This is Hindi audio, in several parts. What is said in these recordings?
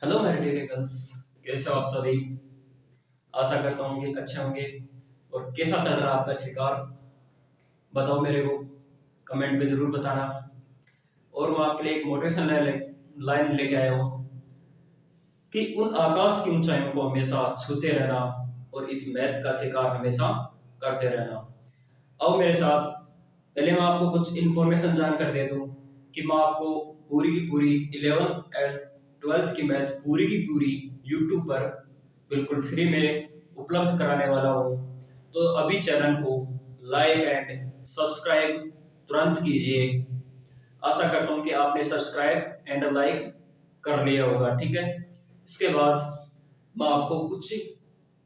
हेलो मेरे डियर गर्ल्स, कैसे हो आप सभी। आशा करता हूँ कि अच्छे होंगे। और कैसा चल रहा है आपका शिकार, बताओ मेरे को, कमेंट में जरूर बताना। और मैं आपके लिए एक मोटिवेशन लाइन लेके आया हूँ कि उन आकाश की ऊंचाइयों को हमेशा छूते रहना और इस मैथ का शिकार हमेशा करते रहना। अब मेरे साथ पहले मैं आपको कुछ इन्फॉर्मेशन जानकर दे दूं कि मैं आपको पूरी की पूरी 11th एंड 12th की मैथ पूरी की पूरी यूट्यूब पर बिल्कुल फ्री में उपलब्ध कराने वाला हूँ। तो अभी चैनल को लाइक एंड सब्सक्राइब तुरंत कीजिए। आशा करता हूँ कि आपने सब्सक्राइब एंड लाइक कर लिया होगा, ठीक है। इसके बाद मैं आपको कुछ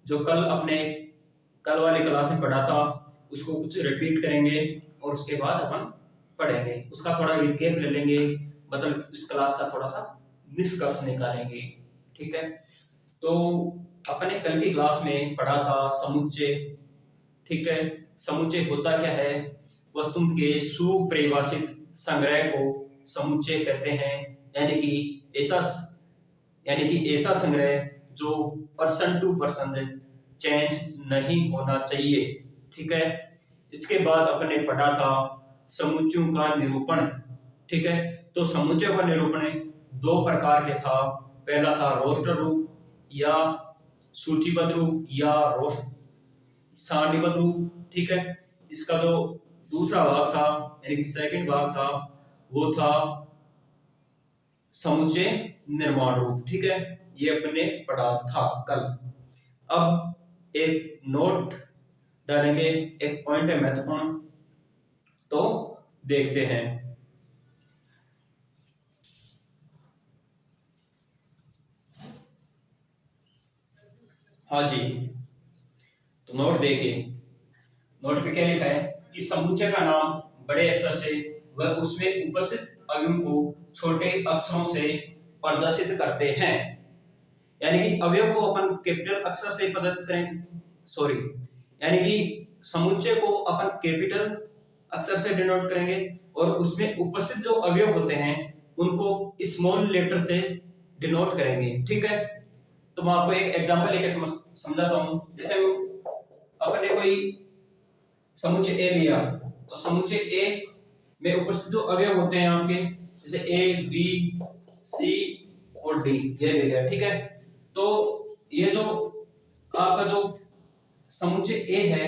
जो कल वाली क्लास में पढ़ा था उसको कुछ रिपीट करेंगे और उसके बाद अपन पढ़ेंगे, उसका थोड़ा रिकेप ले लेंगे, मतलब इस क्लास का थोड़ा सा निष्कर्ष निकालेंगे, ठीक है। तो अपने कल की क्लास में पढ़ा था समुच्चय, ठीक है। समुच्चय होता क्या है, वस्तु के सुपरिभाषित संग्रह को समुच्चय कहते हैं। यानी कि ऐसा ऐसा संग्रह जो पर्सन टू पर्सन चेंज नहीं होना चाहिए, ठीक है। इसके बाद अपने पढ़ा था समुच्चयों का निरूपण, ठीक है। तो समुच्चय का निरूपण दो प्रकार के था। पहला था रोस्टर रूप या सूचीबद्ध रूप या सारणीबद्ध रूप, ठीक है। इसका जो दूसरा भाग था यानी कि सेकंड भाग था वो था समुच्चय निर्माण रूप, ठीक है। ये अपने पढ़ा था कल। अब एक नोट डालेंगे, एक पॉइंट है महत्वपूर्ण, तो देखते हैं। हाँ जी, तो नोट देखिए। नोट पे क्या लिखा है कि समुच्चय का नाम बड़े अक्षर से व उसमें उपस्थित अवयवों को छोटे अक्षरों से प्रदर्शित करते हैं। यानी कि अवयव को अपन कैपिटल अक्षर से प्रदर्शित करें, सॉरी, यानी कि समुच्चय को अपन कैपिटल अक्षर से डिनोट करेंगे और उसमें उपस्थित जो अवयव होते हैं उनको स्मॉल लेटर से डिनोट करेंगे, ठीक है। तो मैं आपको एक एग्जांपल लेकर समझाता हूँ। जैसे अपन ने कोई समुच्चय ए लिया, तो समुच्चय ए में उपस्थित जो अवयव होते हैं आपके, जैसे ए बी सी और डी, ये ले लिया, ठीक है। तो ये जो आपका जो समुच्चय ए है,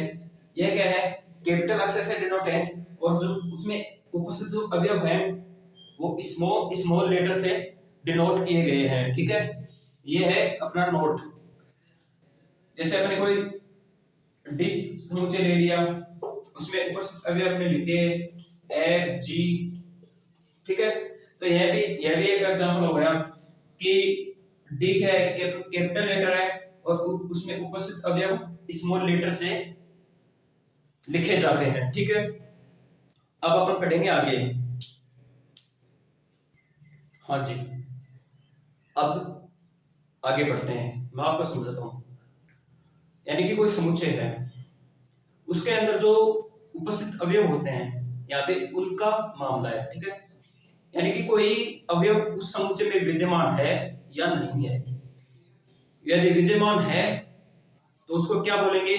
यह क्या है, कैपिटल अक्षर से डिनोट है और जो उसमें उपस्थित जो अवयव हैं वो स्मॉल लेटर से डिनोट किए गए हैं, ठीक है। ये है अपना नोट। जैसे अपने कोई डिश समुच्चय ले लिया, उसमें उपस्थित अवयव अपने लिख दिए एफ जी, ठीक है। तो यह भी एक एग्जांपल हो गया कि डी क्या है, कैपिटल लेटर है और उसमें उपस्थित अवयव स्मॉल लेटर से लिखे जाते हैं, ठीक है। अब अपन पढ़ेंगे आगे। हाँ जी, अब आगे बढ़ते हैं, मैं आपको समझाता हूँ। यानी कि कोई समुच्चय है, उसके अंदर जो उपस्थित अवयव होते हैं यहाँ पे उनका मामला है, ठीक है। यानी कि कोई अवयव उस समुच्चय में विद्यमान है या नहीं है। यदि विद्यमान है तो उसको क्या बोलेंगे,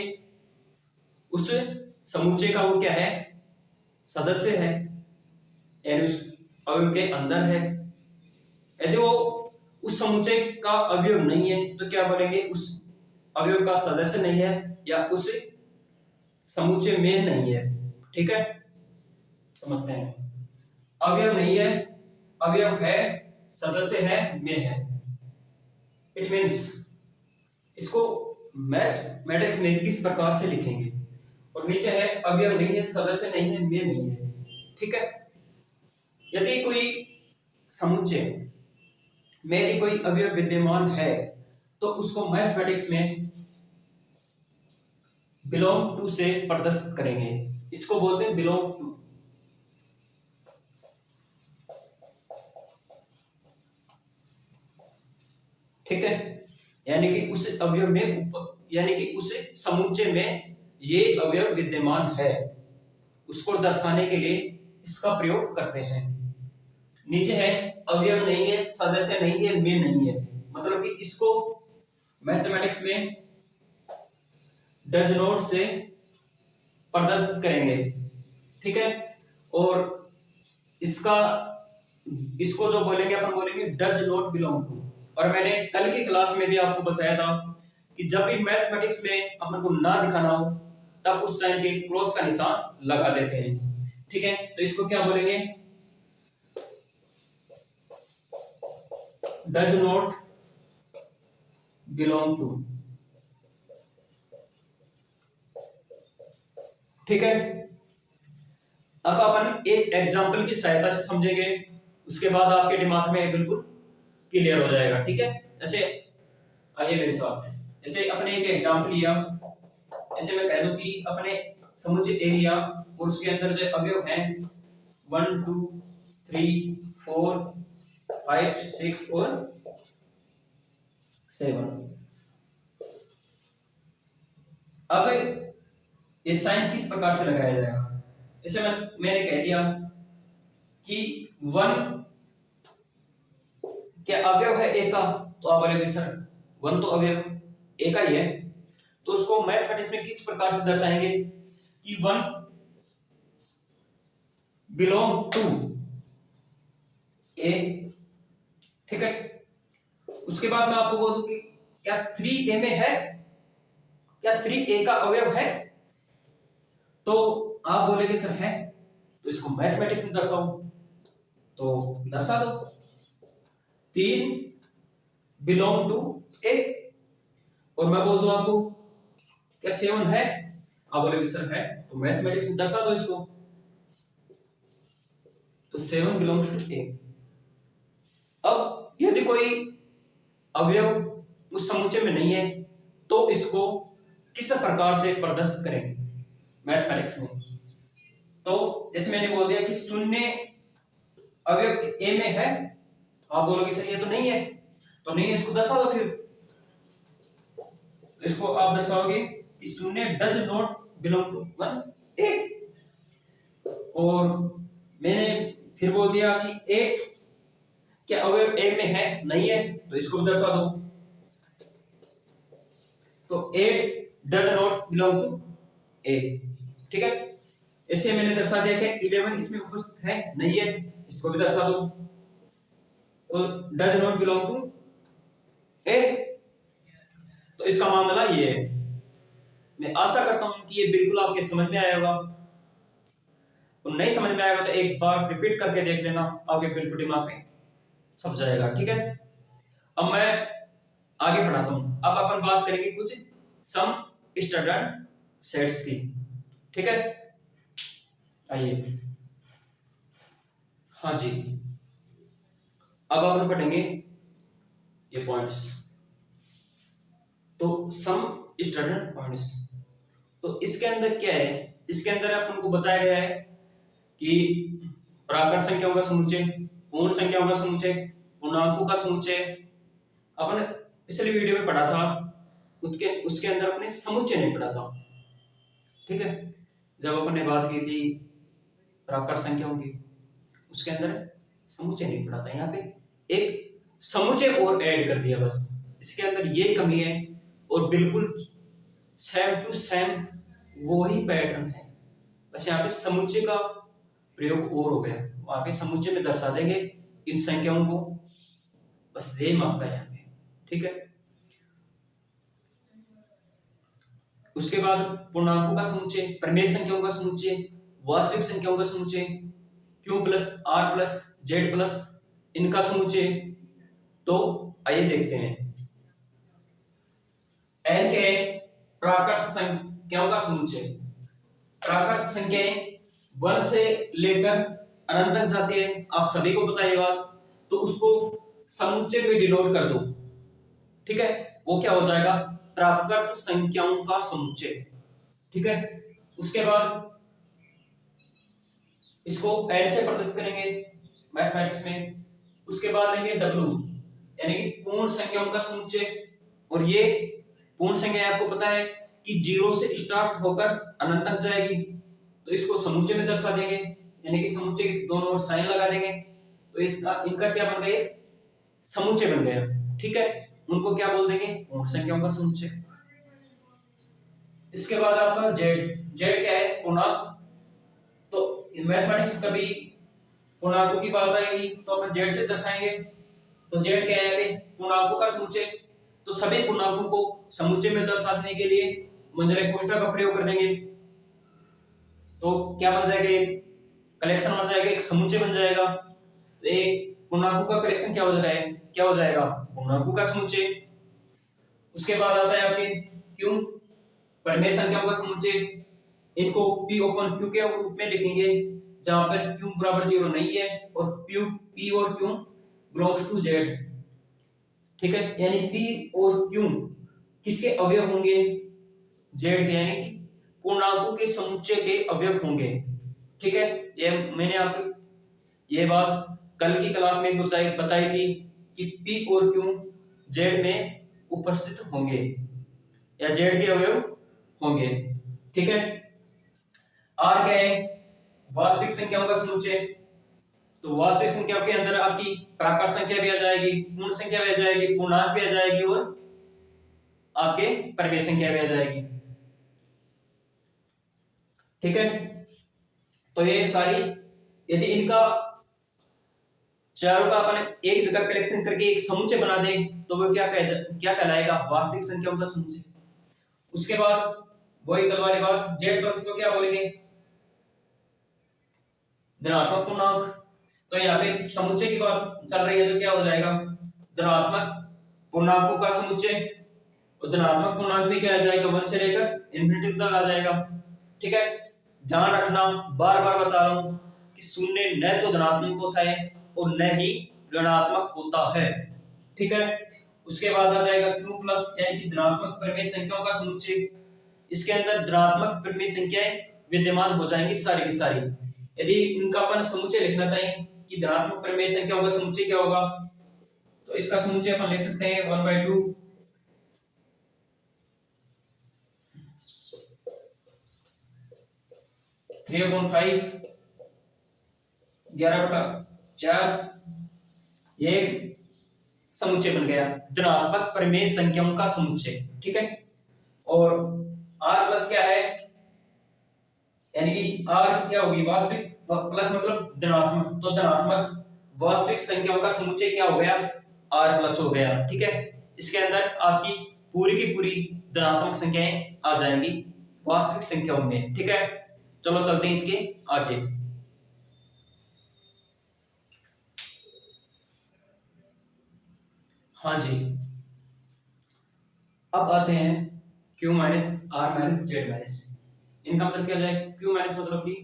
उस समुच्चय का वो क्या है, सदस्य है, यानी उस अवयव के अंदर है। यदि वो उस समुच्चय का अवयव नहीं है तो क्या बोलेंगे, उस अवयव का सदस्य नहीं है या उस समुच्चय में नहीं है, ठीक है। समझते हैं, अवयव नहीं है, अवयव है, सदस्य है, में है। इट मीन्स इसको मैथमेटिक्स में किस प्रकार से लिखेंगे, और नीचे है अवयव नहीं है, सदस्य नहीं है, में नहीं है, ठीक है। यदि कोई समुच्चय में यदि कोई अवयव विद्यमान है तो उसको मैथमेटिक्स में बिलोंग टू से प्रदर्शित करेंगे। इसको बोलते हैं बिलोंग टू, ठीक है। यानी कि उस अवयव में यानी कि उस समुच्चय में ये अवयव विद्यमान है, उसको दर्शाने के लिए इसका प्रयोग करते हैं। नीचे है अवयव नहीं है, सदस्य नहीं है, में नहीं है, मतलब कि इसको मैथमेटिक्स में डज नॉट से प्रदर्शित करेंगे, ठीक है। और इसका इसको जो बोलेंगे अपन बोलेंगे डज नॉट बिलोंग टू। और मैंने कल की क्लास में भी आपको बताया था कि जब भी मैथमेटिक्स में अपन को ना दिखाना हो तब उस साइन के क्रॉस का निशान लगा देते हैं, ठीक है। तो इसको क्या बोलेंगे, डज नॉट बिलोंग टू, ठीक है। अब अपन एक एग्जांपल की सहायता से समझेंगे, उसके बाद आपके दिमाग में बिल्कुल क्लियर हो जाएगा, ठीक है। ऐसे आइए मेरे साथ, जैसे अपने एक एग्जांपल लिया, ऐसे मैं कह दूं कि अपने समुच्चय ए लिया और उसके अंदर जो अवयव हैं 1 2 3 4 5 6 और 7। अब ये साइन किस प्रकार से लगाया जाएगा, जैसे मैंने कह दिया कि 1 क्या अवयव है ए का, तो आप बोलेंगे सर 1 तो अवयव ए का ही है, तो उसको मैथमेटिक्स में किस प्रकार से दर्शाएंगे कि 1 बिलोंग टू ए, ठीक है। उसके बाद मैं आपको बोलूं कि क्या 3 ए में है, क्या 3 ए का अवयव है, तो आप बोलेंगे सर है, तो इसको मैथमेटिक्स में दर्शाओ, तो दर्शा दो 3 बिलोंग टू ए। और मैं बोल दूं आपको क्या 7 है, आप बोलेंगे सर है, तो मैथमेटिक्स में दर्शा दो इसको, तो 7 बिलोंग्स टू ए। अब यदि कोई अवयव उस समुच्चय में नहीं है तो इसको किस प्रकार से प्रदर्शित करेंगे मैथमेटिक्स में, तो जैसे मैंने बोल दिया कि शून्य अवयव ए में है, आप बोलोगे सर ये तो नहीं है, तो नहीं है, इसको दर्शा दो फिर, इसको आप दर्शाओगे कि शून्य डज नॉट बिलोंग टू 1 ए। और मैंने फिर बोल दिया कि ए क्या अवयव ए में है, नहीं है, तो इसको भी दर्शा दो, तो ए डज नॉट बिलोंग टू ए, ठीक है। ऐसे मैंने दर्शा दिया कि 11 इसमें उपस्थित है, नहीं है, इसको भी दर्शा दो, तो डज नॉट बिलोंग टू ए। तो इसका मामला ये है। मैं आशा करता हूं कि ये बिल्कुल आपके समझ में आया होगा, और नहीं समझ में आएगा तो एक बार रिपीट करके देख लेना, आपके बिल्कुल दिमाग में छप जाएगा, ठीक है। अब मैं आगे पढ़ाता हूं, अब अपन बात करेंगे कुछ सम स्टैंडर्ड सेट्स की, ठीक है। आइए, हाँ जी, अब अपन पढ़ेंगे ये पॉइंट्स, तो सम स्टैंडर्ड पॉइंट्स, तो इसके अंदर क्या है, इसके अंदर अपन को बताया गया है कि प्राकृत संख्याओं का समुच्चय, पूर्ण संख्याओं का समुच्चय, पूर्णांकों का समुच्चय, अपन पिछले वीडियो में पढ़ा था, उसके अंदर अपने समुच्चय नहीं पढ़ा था, ठीक है। जब अपन ने बात की थी प्राकृत संख्याओं की, उसके अंदर समुच्चय नहीं पढ़ा था, यहाँ पे एक समुच्चय और ऐड कर दिया, बस इसके अंदर ये कमी है, और बिल्कुल सेम टू सेम वो ही पैटर्न है, बस यहाँ पे समुच्चय का प्रयोग और हो गया, वहां पे समुच्चय में दर्शा देंगे इन संख्याओं को, बस सेम आपका यहाँ पे, ठीक है। उसके बाद पूर्णांकों का समुच्चय, परिमेय संख्याओं का समुच्चय, वास्तविक संख्याओं का समुच्चय, Q plus R plus Z plus इनका समुच्चय, तो आइए देखते हैं। n के प्राकृत संख्याओं का समुच्चय, प्राकृत संख्याएं 1 से लेकर अनंत तक जाती है, आप सभी को पता है ये बात, तो उसको समुच्चय में डिनोट कर दो, ठीक है, वो क्या हो जाएगा, प्राकृत संख्याओं का समुच्चय, ठीक है। उसके बाद इसको L से प्रदर्शित करेंगे मैथमेटिक्स में, उसके बाद लेंगे W यानी कि पूर्ण संख्याओं का समुच्चय, और ये पूर्ण संख्या आपको पता है कि 0 से स्टार्ट होकर अनंत तक जाएगी, तो इसको समुच्चय में दर्शा देंगे, यानी कि समुच्चय के दोनों ओर साइन लगा देंगे, तो इसका इनका क्या बन गया, समुच्चय बन गया, ठीक है, उनको क्या बोल देंगे, पूर्ण संख्याओं का समुच्चय। इसके बाद आपका जेड, जेड क्या है, पूर्णांक। तो मैथमेटिक्स कभी पूर्णांकों की बात आएगी तो अपन जेड से दर्शाएंगे। तो जेड क्या है, पूर्णांकों का समुच्चय। तो सभी पूर्णांकों को समुच्चय में दर्शाने के लिए मंझले कोष्ठक का प्रयोग कर देंगे। तो क्या बन जाएगा, एक कलेक्शन बन जाएगा, एक समुच्चय बन जाएगा। तो एक पूर्णांकों का कलेक्शन क्या हो जाएगा, क्या हो जाएगा, पूर्णांकों का समुच्चय। उसके बाद आता है आपके क्यू, परिमेय संख्याओं का समुच्चय। इनको p ओपन q के रूप में लिखेंगे, जहां पर q बराबर 0 नहीं है और p और q बिलोंग्स टू z। ठीक है, यानी p और q किसके अवयव होंगे, z के, यानी कि पूर्णांकों के समुच्चय के अवयव होंगे। ठीक है, ये मैंने आपको ये बात कल की क्लास में बताई थी कि p और q z में उपस्थित होंगे या z के अवयव होंगे। ठीक है, r क्या है, वास्तविक संख्याओं का समुच्चय। तो वास्तविक संख्याओं के अंदर आपकी प्राकृत संख्या भी आ जाएगी, पूर्ण संख्या भी आ जाएगी, पूर्णांक भी आ जाएगी और आपके परिमेय संख्या भी आ जाएगी। ठीक है, तो ये सारी, यदि इनका चारों का अपन एक जगह कलेक्शन करके एक समुच्चय बना दें तो वो क्या कहलाएगा, वास्तविक संख्याओं का समुच्चय। उसके बाद वही कल वाली बात, जेड प्लस को क्या बोलेंगे, धनात्मक पूर्णांक। तो यहाँ पे समुच्चय की बात चल रही है तो क्या हो जाएगा, धनात्मक पूर्णांकों का समुच्चय। और धनात्मक पूर्णांक भी क्या आ जाएगा, 1 से लेकर इनफिनिटी तक आ जाएगा। ठीक है, ध्यान रखना, बार बार बता रहा हूं कि शून्य न तो धनात्मक होता है और न ही ऋणात्मक होता है। ठीक है, उसके बाद आ जाएगा q प्लस, यानी कि धनात्मक परिमेय संख्याओं का समुच्चय। इसके अंदर धनात्मक परिमेय संख्याएं विद्यमान हो जाएंगी सारी की सारी। यदि इनका अपन समुच्चय लिखना चाहिए कि धनात्मक परिमेय संख्याओं का समुच्चय क्या होगा, तो इसका समुच्चय अपन लिख सकते हैं 1/2 3/5 11/4 एक समुच्चय बन गया, धनात्मक परिमेय संख्याओं का समुच्चय। ठीक है, और r प्लस क्या है, यानी कि r क्या होगी, वास्तविक, प्लस मतलब धनात्मक, तो धनात्मक वास्तविक संख्याओं का समुच्चय क्या हो गया, r प्लस हो गया। ठीक है, इसके अंदर आपकी पूरी की पूरी धनात्मक संख्याएं आ जाएंगी वास्तविक संख्याओं में। ठीक है, चलो चलते हैं इसके आगे। हाँ जी, अब आते हैं q minus r minus z minus. इनका मतलब क्या हो जाएगा, q माइनस मतलब कि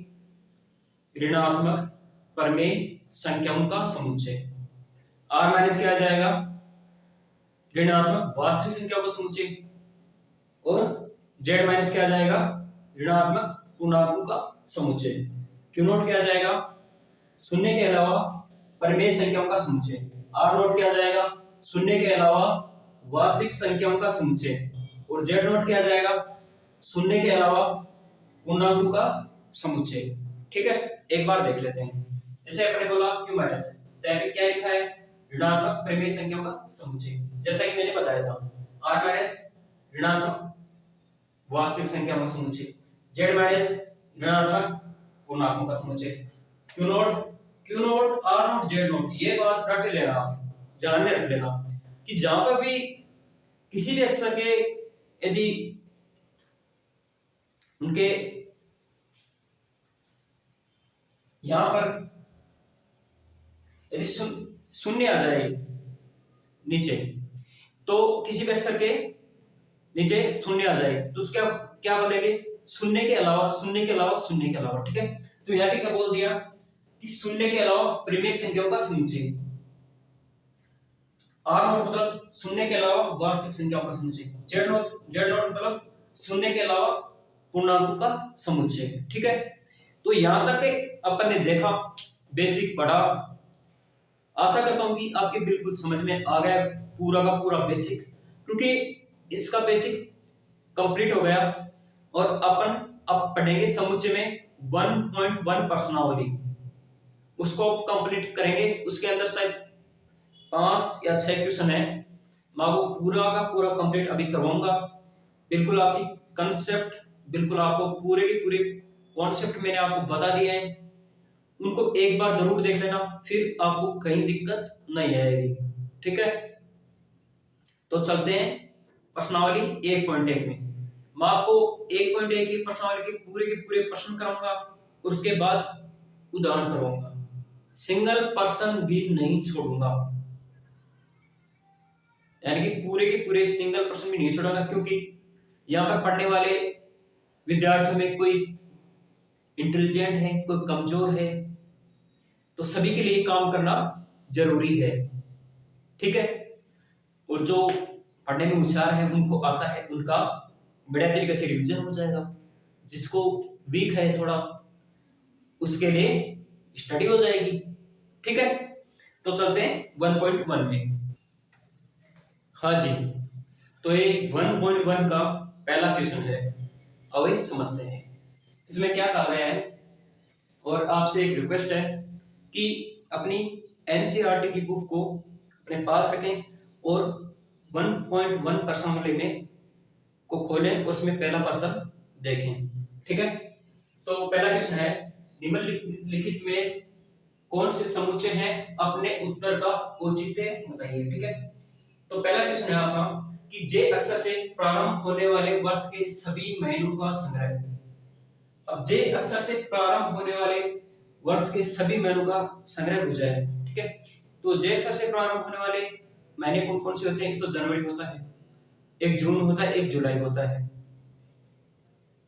ऋणात्मक परिमेय संख्याओं का समुच्चय, r माइनस क्या आ जाएगा, ऋणात्मक वास्तविक संख्याओं का समुच्चय, और z माइनस क्या आ जाएगा, ऋणात्मक पूर्णांकों का समुच्चय। q नोट क्या आ जाएगा, शून्य के अलावा परिमेय संख्याओं का समुच्चय। r नोट क्या आ जाएगा, शून्य के अलावा वास्तविक संख्याओं का समुच्चय। और z नोट क्या आ जाएगा, शून्य के अलावा पूर्णांकों का समुच्चय। ठीक है, एक बार देख लेते हैं। जैसे अपने बोला q माइनस, तो यहाँ पे क्या लिखा है, ऋणात्मक परिमेय संख्याओं का समुच्चय, जैसा कि मैंने बताया था। r माइनस ऋणात्मक वास्तविक संख्याओं का समुच्चय, z माइनस ऋणात्मक पूर्णांकों का समुच्चय। q note r note z note, ये बात रट लेना, ध्यान में रख लेना कि जहां पर भी किसी भी अक्षर के यदि उनके यहां पर यदि शून्य आ जाए नीचे, तो किसी भी अक्षर के नीचे शून्य आ जाए तो उसका क्या बोलेंगे, शून्य के अलावा, शून्य के अलावा, शून्य के अलावा। ठीक है, तो यहाँ पे क्या बोल दिया कि शून्य के अलावा परिमेय संख्याओं का समुच्चय। r नोट मतलब शून्य के अलावा वास्तविक संख्याओं का समुच्चय, z नोट मतलब शून्य के अलावा पूर्णांकों का समुच्चय। ठीक है, तो यहां तक अपन ने देखा, बेसिक पढ़ा। आशा करता हूं कि आपके बिल्कुल समझ में आ गया पूरा का पूरा बेसिक, क्योंकि इसका बेसिक कंप्लीट हो गया। और अपन अब पढ़ेंगे समुच्चय में 1.1 प्रश्नावली, उसको कंप्लीट करेंगे। उसके अंदर शायद 5 या 6 क्वेश्चन है, मैं आपको पूरा का पूरा कंप्लीट अभी करवाऊंगा। बिल्कुल आपकी कंसेप्ट, बिल्कुल आपको पूरे के पूरे कॉन्सेप्ट मैंने आपको बता दिए हैं, उनको एक बार जरूर देख लेना, फिर आपको कहीं दिक्कत नहीं आएगी। ठीक है, तो चलते हैं प्रश्नावली 1.1 में। मैं आपको 1.1 की प्रश्नावली के पूरे प्रश्न कराऊंगा, उसके बाद उदाहरण करवाऊंगा। सिंगल पर्सन भी नहीं छोड़ूंगा, यानी कि पूरे के पूरे सिंगल पर्सन भी नहीं छोड़ूंगा, क्योंकि यहाँ पर पढ़ने वाले विद्यार्थियों में कोई इंटेलिजेंट है, कोई कमजोर है, तो सभी के लिए काम करना जरूरी है। ठीक है, और जो पढ़ने में होशियार है, उनको आता है, उनका बढ़िया तरीके से रिवीजन हो जाएगा। जिसको वीक है थोड़ा, उसके लिए स्टडी हो जाएगी। ठीक है, तो चलते हैं 1.1 में। हाँ जी, तो ये 1.1 का पहला क्वेश्चन है, अब समझते हैं इसमें क्या कहा गया है। और आपसे एक रिक्वेस्ट है कि अपनी एनसीईआरटी की बुक को अपने पास रखें और 1.1 प्रश्नावली में को खोलें, उसमें पहला प्रश्न देखें। ठीक है, तो पहला क्वेश्चन है, निम्नलिखित में कौन से समुच्चय हैं, अपने उत्तर का औचित्य बताइए। ठीक है, तो पहला क्वेश्चन है आपका कि जे अक्षर से प्रारंभ होने वाले वर्ष के सभी महीनों का संग्रह। अब जे अक्षर से प्रारंभ होने वाले वर्ष के सभी महीनों का संग्रह हो जाए। ठीक है, तो जे अक्षर से प्रारंभ होने वाले महीने कौन कौन से होते हैं? एक तो जनवरी होता है, एक जून होता है, एक जुलाई होता है,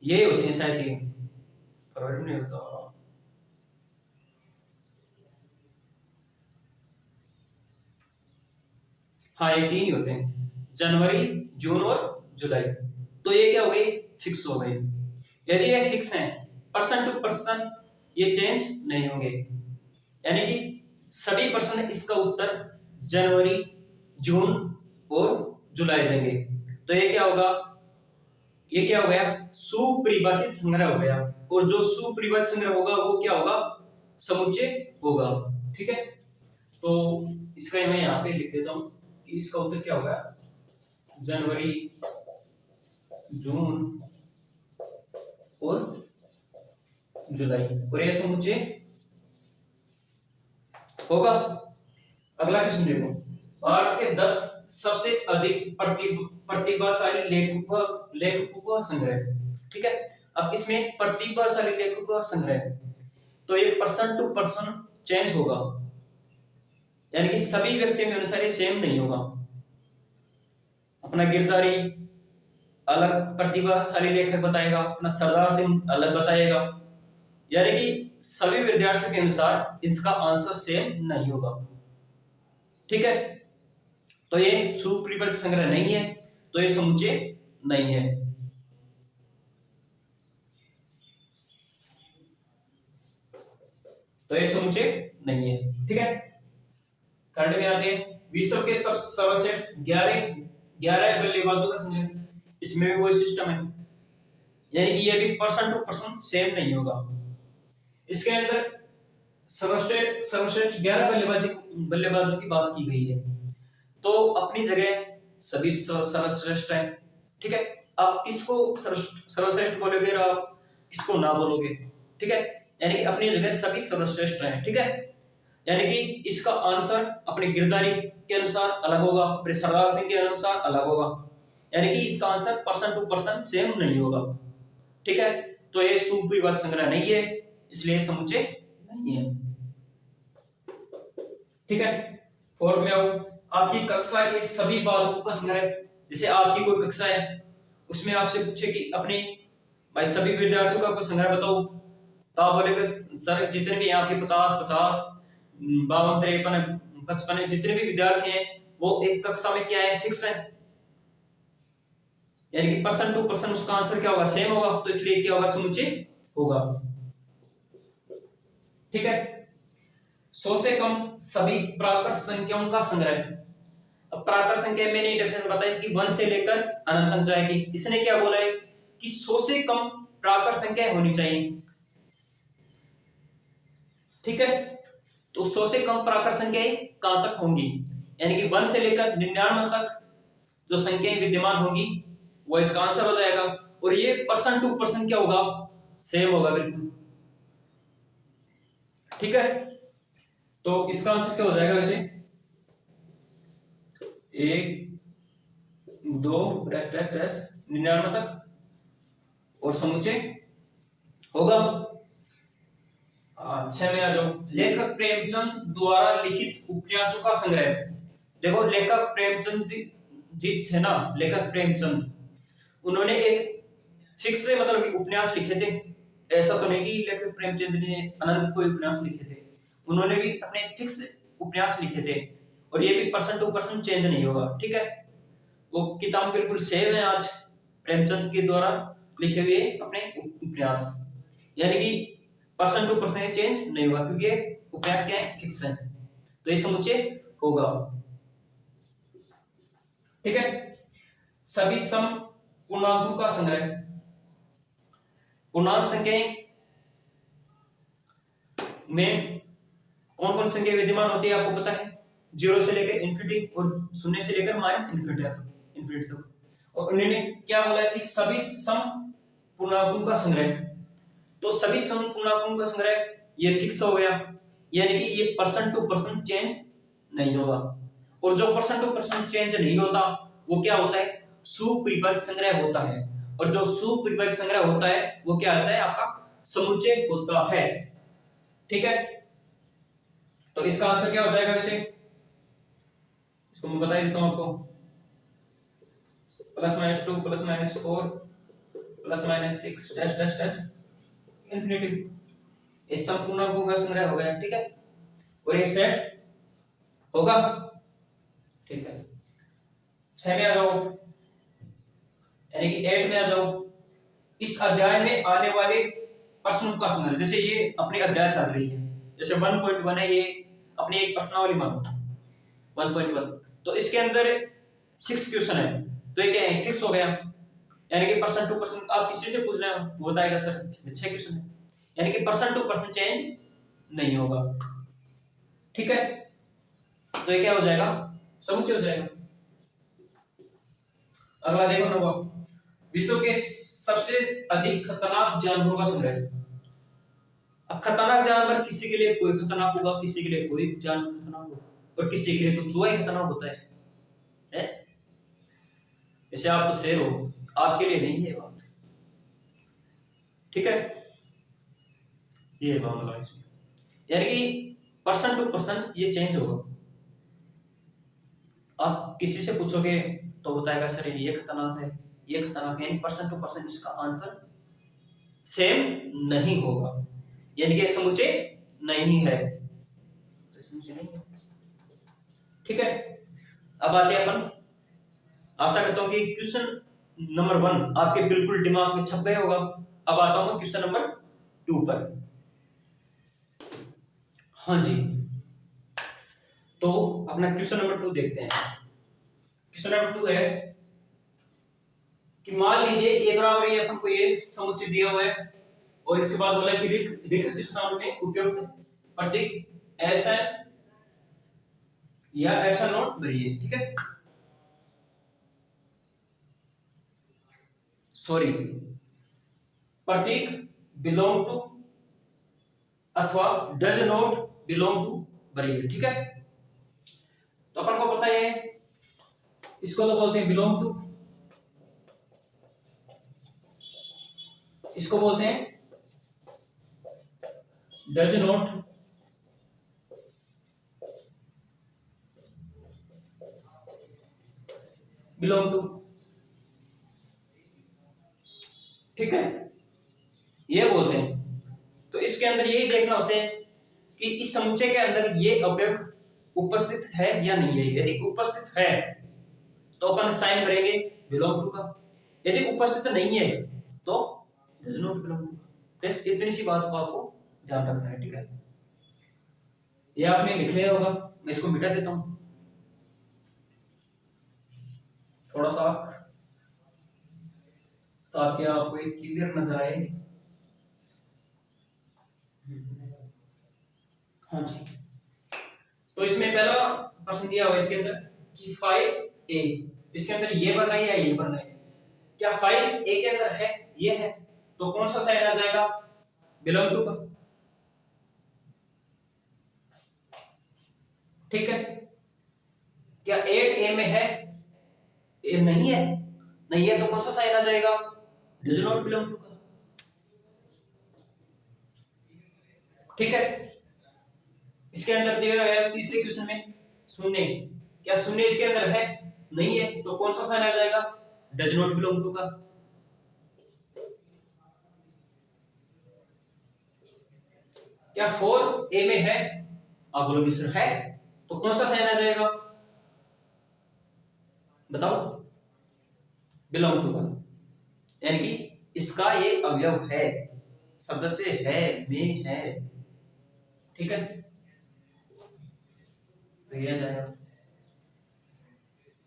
ये होते हैं शायद तीन। फरवरी में नहीं होता। हाँ, ये तीन ही होते हैं, जनवरी, जून और जुलाई। तो ये क्या हो गई? फिक्स हो गई। यदि ये फिक्स है, पर्सन टू पर्सन ये चेंज नहीं होंगे, यानी कि सभी पर्सन इसका उत्तर जनवरी, जून और जुलाई देंगे। तो ये क्या होगा? ये क्या हो गया? सुपरिभाषित संग्रह हो गया। और जो सुपरिभाषित संग्रह होगा वो क्या होगा? समुच्चय होगा। ठीक है, तो इसका मैं यहाँ पे लिख देता हूँ कि इसका उत्तर क्या होगा? जनवरी, जून और जुलाई, और ये समुच्चय होगा। अगला क्वेश्चन देखो, भारत के 10 सबसे अधिक प्रतिभाशाली लेखकों का संग्रह। ठीक है, अब इसमें प्रतिभाशाली लेखकों का संग्रह, तो ये पर्सन टू पर्सन चेंज होगा, यानी कि सभी व्यक्तियों के अनुसार ये सेम नहीं होगा। अपना गिरधारी अलग प्रतिभाशाली लेखक बताएगा, अपना सरदार सिंह अलग बताएगा, यानी कि सभी विद्यार्थियों के अनुसार इसका आंसर सेम नहीं होगा। ठीक है, तो ये सुपरिभाषित संग्रह नहीं है, तो ये समुच्चय नहीं है। तो ये समुच्चय नहीं है। ठीक है, थर्ड में आते हैं, विश्व के सब सर्वश्रेष्ठ 11 बल्लेबाजों का संग्रह। इसमें भी वही सिस्टम है, यानी कि ये भी पर्सन टू पर्सन सेम नहीं होगा। इसके अंदर सर्वश्रेष्ठ 11 बल्लेबाजों की बात की गई है, तो अपनी जगह सभी सर्वश्रेष्ठ हैं। ठीक है, आप किसको सर्वश्रेष्ठ बोलोगे और आप किसको ना बोलोगे? ठीक है, यानी कि अपनी जगह सभी सर्वश्रेष्ठ हैं। ठीक है, यानी कि इसका आंसर अपने गिरधारी के अनुसार अलग होगा, अपने सरदार सिंह के अनुसार अलग होगा, यानी कि इसका answer person to person same नहीं होगा। ठीक है, तो ये सुपरिभाषित संग्रह नहीं है, इसलिए समुच्चय नहीं है। ठीक है, फोर्थ में आओ, आपकी कक्षा के सभी बालकों का संग्रह। जैसे आपकी कोई कक्षा है, उसमें आपसे पूछे कि अपने भाई सभी विद्यार्थियों का कोई संग्रह बताओ, तो आप बोलेगे सर जितने भी आपके 50, 52, 53, 55 जितने भी विद्यार्थी हैं वो एक कक्षा में क्या है? फिक्स है, यानी कि पर्सन टू पर्सन उसका आंसर क्या होगा? सेम होगा, तो इसलिए क्या होगा? समुच्चय होगा। ठीक है, 100 से कम सभी प्राकृत संख्याओं का संग्रह। अब प्राकृत संख्या मैंने डेफिनेशन बताई कि 1 से लेकर अनंत तक जाएगी। इसने क्या बोला है कि 100 से कम प्राकृत संख्या होनी चाहिए। ठीक है, तो 100 से कम प्राकृत संख्याएं कहां तक होंगी? यानी कि 1 से लेकर 99 तक जो संख्याएं विद्यमान होंगी वो इसका आंसर हो जाएगा। और ये पर्सन टू पर्सन क्या होगा, सेम होगा बिल्कुल। ठीक है, तो इसका आंसर क्या हो जाएगा वैसे, 1 2 डैश डैश डैश 99 तक और समुच्चय होगा। अच्छा में आ जाओ, लेखक प्रेमचंद द्वारा लिखित उपन्यासों का संग्रह। देखो लेखक प्रेमचंद जी थे ना, लेखक प्रेमचंद, उन्होंने एक फिक्स से मतलब कि उपन्यास लिखे थे। ऐसा तो नहीं कि लेखक प्रेमचंद ने अनंत कोई उपन्यास लिखे थे, उन्होंने भी अपने फिक्स उपन्यास लिखे थे और ये भी पर्सन टू पर्सन चेंज नहीं होगा। ठीक है, वो किताब बिल्कुल सेम है आज प्रेमचंद के द्वारा लिखे हुए अपने उपन्यास, यानी कि पर्सन टू पर्सन चेंज नहीं होगा क्योंकि उपन्यास क्या है, फिक्स है, तो ये समुच्चय होगा। ठीक है, सभी सम पूर्णांकों का संग्रह। पूर्णांक संख्याएं में कौन कौन संख्या विद्यमान होती है आपको पता है, 0 से लेकर इन्फिनिटी और 0 से लेकर माइनस इन्फिनिटी तक। और उन्होंने क्या बोला कि सभी सम पूर्णांकों का संग्रह, तो सभी सम पूर्णांकों का संग्रह ये फिक्स हो गया, यानी कि ये पर्सन टू पर्सन चेंज नहीं होगा। और जो पर्सन टू पर्सन चेंज नहीं होता वो क्या होता है, सुपरिवर्त संग्रह होता है। और जो सुपरिवर्त संग्रह होता है वो क्या होता है, आपका समुच्चय होता है। ठीक है, तो इसका आंसर क्या हो जाएगा वैसे, इसको मैं बता देता हूं आपको, +-2 +-4 +-6 डैश डैश डैश इन्फिनिटी, ये संपूर्ण अंकों का संग्रह हो गया। ठीक है, और ये सेट होगा। ठीक है, 6 में आ जाओ, यानी कि 8 में आ जाओ। इस अध्याय में आने वाले प्रश्नों का संग्रह, जैसे ये अपनी अध्याय चल रही है, जैसे 1.1 है, ये अपनी एक प्रश्नावली मानो 1.1, तो इसके अंदर 6 क्वेश्चन है, तो ये क्या है, फिक्स हो गया, यानी कि पर्सन टू पर्सन आप किसी से पूछ रहे हो वो बताएगा सर इसमें 6 क्वेश्चन है, यानी कि पर्सन टू पर्सन चेंज नहीं होगा। ठीक है, तो ये क्या हो जाएगा, समुच्चय हो जाएगा। अगला देखो ना, विश्व के सबसे अधिक खतरनाक जानवरों का संग्रह। अब खतरनाक जानवर किसी के लिए कोई खतरनाक होगा, किसी के लिए कोई जानवर खतरनाक होगा, और किसी के लिए तो चूहा ही खतरनाक होता है? जैसे आप तो शेर हो, आपके लिए नहीं है बात। ठीक है, ये मामला इसमें, यानी कि पर्सन टू पर्सन ये चेंज होगा। आप किसी से पूछोगे तो बताएगा सर ये खतरनाक है, ये खतरनाक है, यानी पर्सन टू पर्सन इसका आंसर सेम नहीं होगा, यानी कि समुच्चय नहीं है, तो समुच्चय नहीं है। ठीक है, अब आते हैं अपन, आशा करता हूं कि क्वेश्चन नंबर 1 आपके बिल्कुल दिमाग में छप गया होगा। अब आता हूं क्वेश्चन नंबर 2 पर। हाँ जी, तो अपना क्वेश्चन नंबर 2 देखते हैं। क्वेश्चन नंबर 2 है कि मान लीजिए a बराबर ये अपन को ये समुच्चय दिया हुआ है, और इसके बाद बोला कि रेखा स्थान में उपयुक्त प्रतीक ऐसा या ऐसा नोट भरिए। ठीक है, सॉरी, प्रतीक बिलोंग टू अथवा डज नॉट बिलोंग टू भरिए। ठीक है, तो अपन को पता है इसको तो बोलते हैं बिलोंग टू, इसको बोलते हैं डज नॉट बिलोंग टू। ठीक है, ये बोलते हैं। तो इसके अंदर यही देखना होता है कि इस समुच्चय के अंदर ये अवयव उपस्थित है या नहीं है। यदि उपस्थित है तो अपन साइन करेंगे बिलोंग टू का, यदि उपस्थित नहीं है तो डज नॉट बिलोंग टू। बस इतनी सी बात को आपको ध्यान रखना है। ठीक है, ये आपने लिख लिया होगा, मैं इसको मिटा देता हूं थोड़ा सा, ताकि आपको एक क्लियर नजर आए। हाँ जी, तो इसमें पहला प्रश्न दिया हुआ इसके अंदर कि 5a इसके अंदर ये भरना है या ये भरना है। क्या 5 ए के अंदर है, ये है, तो कौन सा साइन आ जाएगा, बिलोंग टू का। ठीक है, क्या 8 ए में है, ए नहीं है, नहीं है तो कौन सा साइन आ जाएगा, डज नॉट बिलोंग टू का। ठीक है, इसके अंदर दिया गया है तीसरे क्वेश्चन में शून्य, क्या शून्य इसके अंदर है, नहीं है, तो कौन सा साइन आ जाएगा, डज नॉट बिलोंग टू का। क्या 4 ए में है, आप बोलोगे सर है, तो कौन सा साइन आ जाएगा, बताओ, बिलोंग टू का, यानी कि इसका ये अवयव है, सदस्य है, में है। ठीक है, तो ये जाएगा।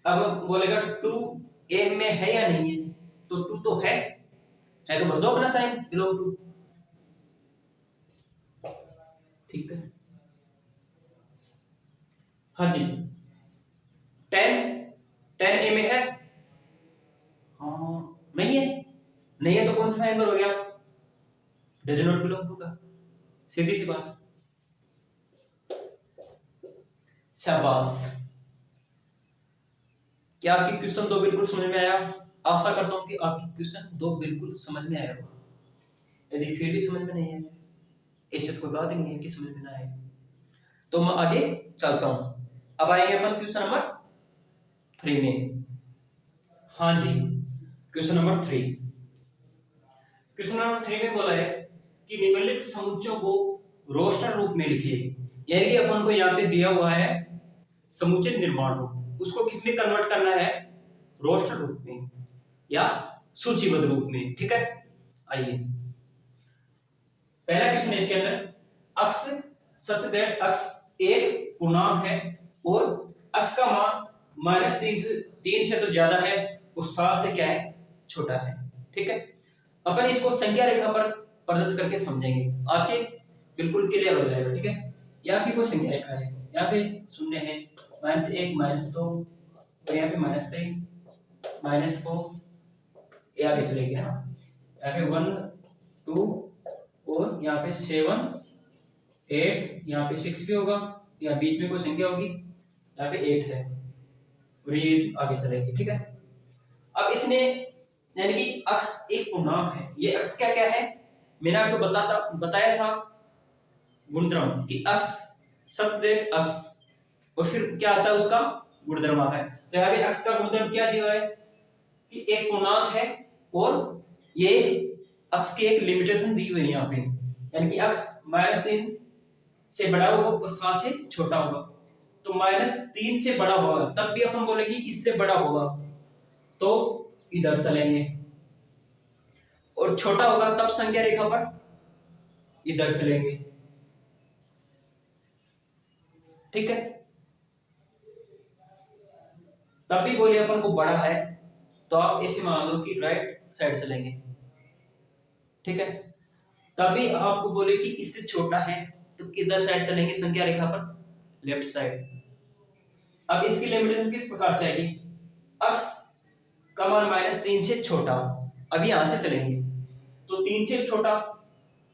अब बोलेगा 2 ए में है या नहीं है, तो 2 तो है तो भर दो अपना साइन बिलोंग टू। ठीक है, हाँ जी, 10 ए में है, हाँ नहीं है, नहीं है तो कौन सा साइन भरोगे आप, डज नॉट बिलोंग टू का, सीधी सी बात। शाबाश, क्या आपकी क्वेश्चन 2 बिल्कुल समझ में आया, आशा करता हूं कि आपकी क्वेश्चन 2 बिल्कुल समझ में आया होगा। यदि फिर भी समझ में नहीं आया, ऐसे तो कोई बात ही नहीं है कि समझ में ना आए, तो मैं आगे चलता हूं। अब आएंगे अपन क्वेश्चन नंबर 3 में। हाँ जी, क्वेश्चन नंबर 3, क्वेश्चन नंबर 3 में बोला है कि निम्नलिखित समुच्चयों को रोस्टर रूप में लिखिए, यानी कि अपन को यहाँ पे दिया हुआ है समुच्चय निर्माण रूप, उसको किसमें कन्वर्ट करना है, रोस्टर रूप में या सूचीबद्ध रूप में। ठीक है, आइए पहला क्वेश्चन है, इसके अंदर अक्ष सत्य अक्ष एक पूर्णांक है और अक्ष का मान -3 से तो ज्यादा है और 7 से क्या है, छोटा है। ठीक है, अपन इसको संख्या रेखा पर प्रदर्शित करके समझेंगे, आपके बिल्कुल क्लियर हो जाएगा। ठीक है, यहाँ की कोई संख्या रेखा है, यहाँ पे शून्य है, -1 -2 और यहाँ पे -3 -4, ये आगे चलेगी ना, यहाँ पे 1 2 और यहाँ पे 7 8, यहाँ पे 6 भी होगा, यहाँ बीच में कोई संख्या होगी, यहाँ पे 8 है और ये आगे चलेगी। ठीक है, अब इसने यानी कि अक्ष एक पूर्णांक है, ये अक्ष क्या क्या है, मैंने आपको बताया था गुणधर्म कि अक्ष सतत अक्ष और फिर क्या आता है उसका गुणधर्म आता है। तो यहाँ पे अक्ष का गुणधर्म क्या दिया है कि एक पूर्णांक है और ये अक्ष की एक लिमिटेशन दी हुई है यहाँ पे, यानी कि अक्ष -3 से बड़ा होगा और 7 से छोटा होगा। तो -3 से बड़ा होगा तब भी अपन बोलेंगे इससे बड़ा होगा तो इधर चलेंगे, और छोटा होगा तब संख्या रेखा पर इधर चलेंगे। ठीक है, तब भी बोले अपन को बड़ा है तो आप ऐसे मान लो कि राइट साइड चलेंगे। ठीक है, तभी आपको बोले कि इससे छोटा है तो किधर साइड चलेंगे, संख्या रेखा पर लेफ्ट साइड। अब इसकी लिमिटेशन किस प्रकार से आएगी, अक्ष का मान -3 से छोटा, अब यहां से चलेंगे तो 3 से छोटा,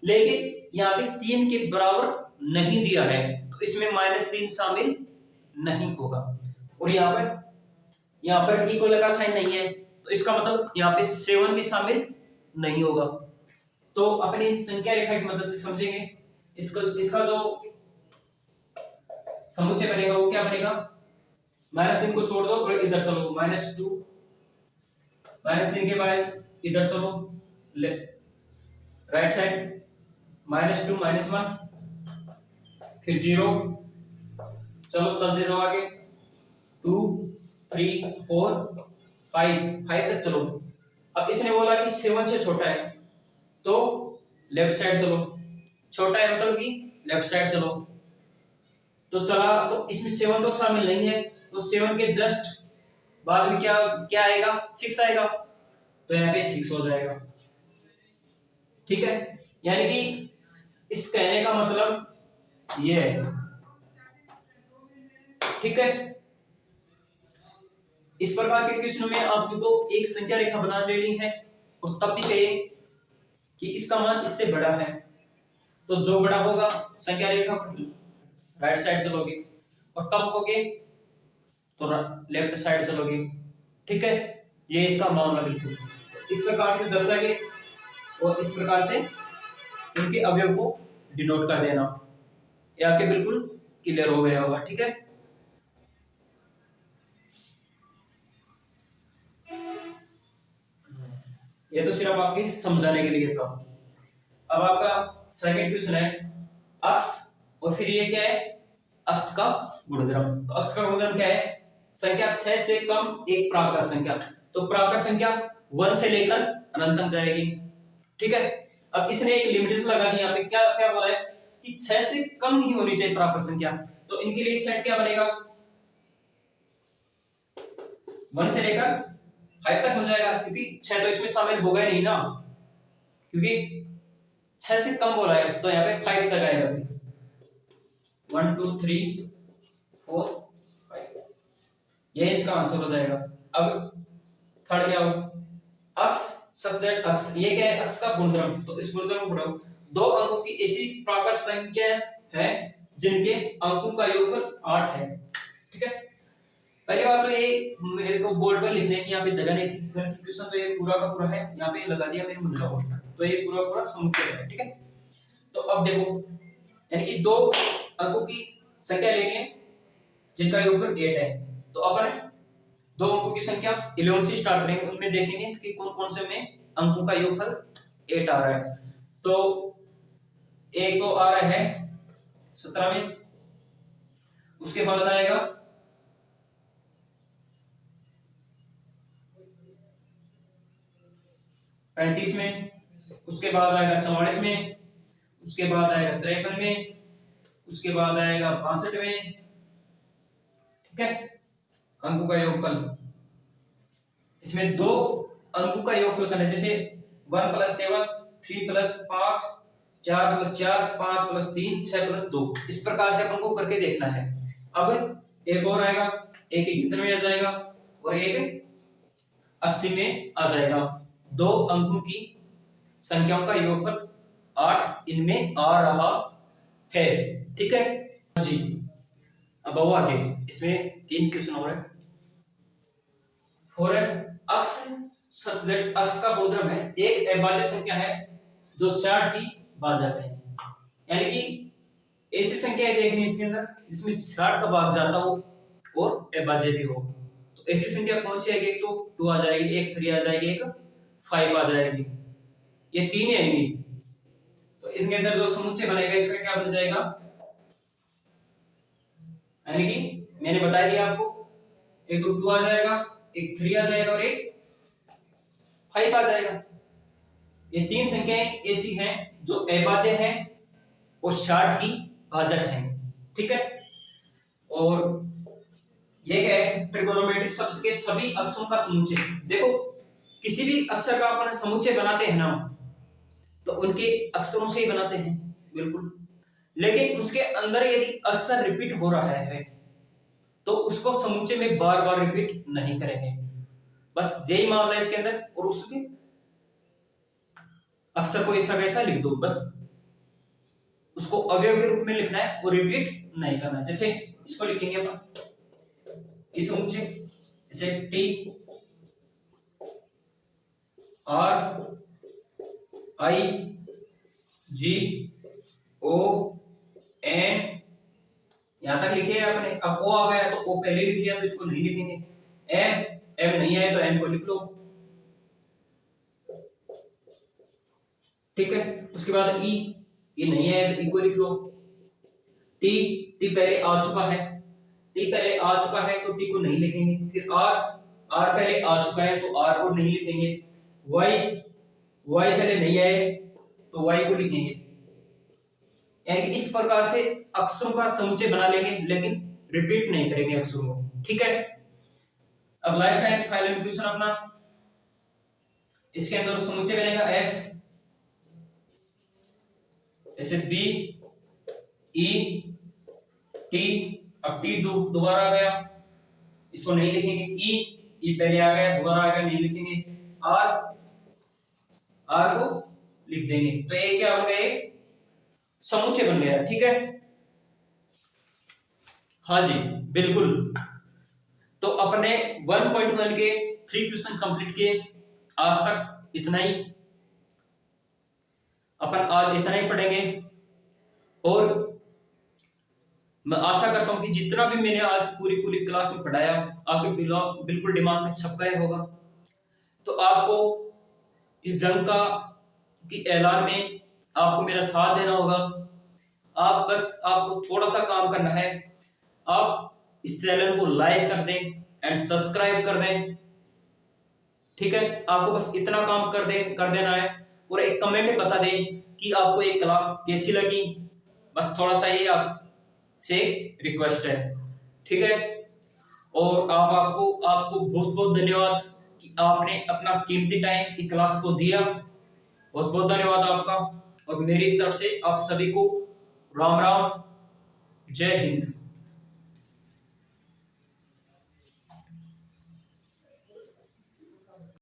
लेकिन यहाँ पे 3 के बराबर नहीं दिया है तो इसमें -3 शामिल नहीं होगा, और यहाँ पर इक्वल का साइन नहीं है तो इसका मतलब यहाँ पे 7 भी शामिल नहीं होगा। तो अपनी इस संख्या रेखा की मदद से समझेंगे, इसका जो समुच्चय बनेगा वो क्या बनेगा, -3 को छोड़ दो और इधर चलो, -2 -3 के बाद इधर चलो राइट साइड, -2 -1 फिर 0, चलो चलते जाओ आगे, 2 3 4 5 तक चलो। अब इसने बोला कि 7 से छोटा है तो लेफ्ट साइड चलो, छोटा है मतलब कि लेफ्ट साइड चलो, तो चला तो इसमें 7 तो शामिल नहीं है तो 7 के जस्ट बाद में क्या क्या आएगा, 6 आएगा, तो यहाँ पे 6 हो जाएगा। ठीक है, यानी कि इस कहने का मतलब ये है। ठीक है, इस प्रकार के क्वेश्चन में आपको एक संख्या रेखा बना लेनी है और तब भी कहे कि इसका मान इससे बड़ा है, तो जो बड़ा होगा संख्या रेखा राइट साइड चलोगे और कम होगे तो लेफ्ट साइड चलोगे। ठीक है, ये इसका मामला बिल्कुल इस प्रकार से दर्शाएंगे और इस प्रकार से उनके अवयव को डिनोट कर देना। ये आपके बिल्कुल क्लियर हो गया होगा। ठीक है, ये तो सिर्फ आपके समझाने के लिए था। अब आपका सेकंड क्वेश्चन है अक्ष, और फिर ये क्या है, अक्ष का गुणधर्म। तो अक्ष का गुणधर्म क्या है, संख्या 6 से कम एक प्राकृत संख्या। तो प्राकृत संख्या 1 से लेकर अनंत तक जाएगी। ठीक है, अब इसने एक लिमिटेशन लगा दी यहाँ पे, क्या क्या बोला है कि 6 से कम ही होनी चाहिए प्राकृत संख्या। तो इनके लिए सेट क्या बनेगा, 1 से लेकर 5 तक हो जाएगा, क्योंकि 6 तो इसमें शामिल होगा नहीं ना, क्योंकि 6 से कम बोला है, तो यहाँ पे 5 तक आएगा। 1 2 3 4 5, यही इसका आंसर हो जाएगा। अब थर्ड में आओ, अक्ष सब्जेक्ट अक्ष, ये क्या है, अक्ष का गुणधर्म। तो इस गुणधर्म को पढ़ो, दो अंकों की ऐसी प्राकृत संख्या है जिनके अंकों का योगफल 8 है। ठीक है, पहली बात तो ये मेरे को बोर्ड पर लिखने की यहाँ पे जगह नहीं थी, बल्कि क्वेश्चन तो ये पूरा का पूरा है, यहाँ पे लगा दिया मैंने मुद्रा कोष्ठक, तो ये पूरा पूरा समुच्चय है। ठीक है, तो अब देखो, यानी कि दो अंकों की संख्या लेनी है जिनका योगफल 8 है। तो अपन दो अंकों की संख्या 11 से स्टार्ट करेंगे, उनमें देखेंगे कि कौन कौन से में अंकों का योगफल 8 आ रहा है। तो एक तो आ रहा है 17 में, उसके बाद आएगा 35 में, उसके बाद आएगा 44 में, उसके बाद आएगा 53 में, उसके बाद आएगा 62 में। ठीक है, अंकों का योगफल, इसमें दो अंकों का योगफल करना है, जैसे 1 + 7 3 + 5 4 + 4 5 + 3 6 + 2, इस प्रकार से अपन को करके देखना है। अब एक और आएगा, एक 71 में आ जाएगा और एक 80 में आ जाएगा। दो अंकों की संख्याओं का योगफल 8 इनमें आ रहा है। ठीक है जी, अब आओ आगे, इसमें 3 क्वेश्चन और है। और अक्ष सब्जेक्ट अक्ष का गुणधर्म है, एक अभाज्य संख्या है जो 60 की भाजक है, यानी कि ऐसी संख्या देखनी इसके अंदर जिसमें 60 का भाग जाता हो और अभाज्य भी हो। तो ऐसी संख्या कौन सी आएगी, एक तो 2 आ जाएगी, एक 3 आ जाएगी, एक 5 आ जाएगी, ये 3 ही आएंगी। तो इसके अंदर जो समुच्चय बनेगा इसका क्या बन जाएगा, यानी कि मैंने बता दिया आपको, एक तो 2 आ जाएगा, एक 3 आ जाएगा और एक 5 आ जाएगा। ये 3 संख्याएं ऐसी हैं जो अभाज्य हैं और 60 की भाजक हैं। ठीक है, और ये क्या है, ट्रिगोनोमेट्रिक शब्द के सभी अक्षरों का समुच्चय। देखो, किसी भी अक्षर का अपन समुच्चय बनाते हैं ना, तो उनके अक्षरों से ही बनाते हैं बिल्कुल, लेकिन उसके अंदर यदि अक्षर रिपीट हो रहा है तो उसको समुच्चय में बार बार रिपीट नहीं करेंगे, बस यही मामला है इसके अंदर। और उसके अक्षर को ऐसा कैसा लिख दो, बस उसको अवयव के रूप में लिखना है और रिपीट नहीं करना। जैसे इसको लिखेंगे अपन, इस समुच्चय जैसे T R I G O N, यहां तक लिखे हैं आपने। अब ओ आ गया तो ओ पहले लिख लिया तो इसको नहीं लिखेंगे। एम, एम नहीं आया तो एम को लिख लो। ठीक है, उसके बाद ई, ई नहीं आया तो ई को लिख लो। टी, टी पहले आ चुका है, टी पहले आ चुका है तो टी को नहीं लिखेंगे। फिर आर, आर पहले आ चुका है तो आर को नहीं लिखेंगे। वाई, वाई पहले नहीं आए तो वाई को लिखेंगे। यानी कि इस प्रकार से अक्षरों का समुच्चय बना लेंगे, लेकिन रिपीट नहीं करेंगे अक्षरों को। ठीक है, अब लास्ट टाइम फाइनल क्वेश्चन अपना, इसके अंदर समुच्चय बनेगा एफ, जैसे बी ई टी, अब टी दोबारा आ गया, इसको नहीं लिखेंगे। ई, ई पहले आ गया, दोबारा आएगा, नहीं लिखेंगे, आर, आर को लिख देंगे, तो ये क्या बन गया, समुच्चय बन गया। ठीक है, हाँ जी बिल्कुल। तो अपने 1.1 के 3 क्वेश्चन कंप्लीट किए, आज तक इतना ही, अपन आज इतना ही पढ़ेंगे। और मैं आशा करता हूं कि जितना भी मैंने आज पूरी पूरी क्लास में पढ़ाया आपके बिल्कुल दिमाग में छप गया होगा। तो आपको इस जंग का की ऐलान में आपको मेरा साथ देना होगा। आप बस आपको थोड़ा सा काम करना है, आप इस चैनल को लाइक कर दें एंड सब्सक्राइब कर दें। ठीक है, आपको बस इतना काम कर देना है, और एक कमेंट में बता दें कि आपको ये क्लास कैसी लगी। बस थोड़ा सा ये आपसे रिक्वेस्ट है। ठीक है, और आपको बहुत बहुत धन्यवाद कि आपने अपना कीमती टाइम इस क्लास को दिया। बहुत बहुत धन्यवाद आपका, और मेरी तरफ से आप सभी को राम राम, जय हिंद।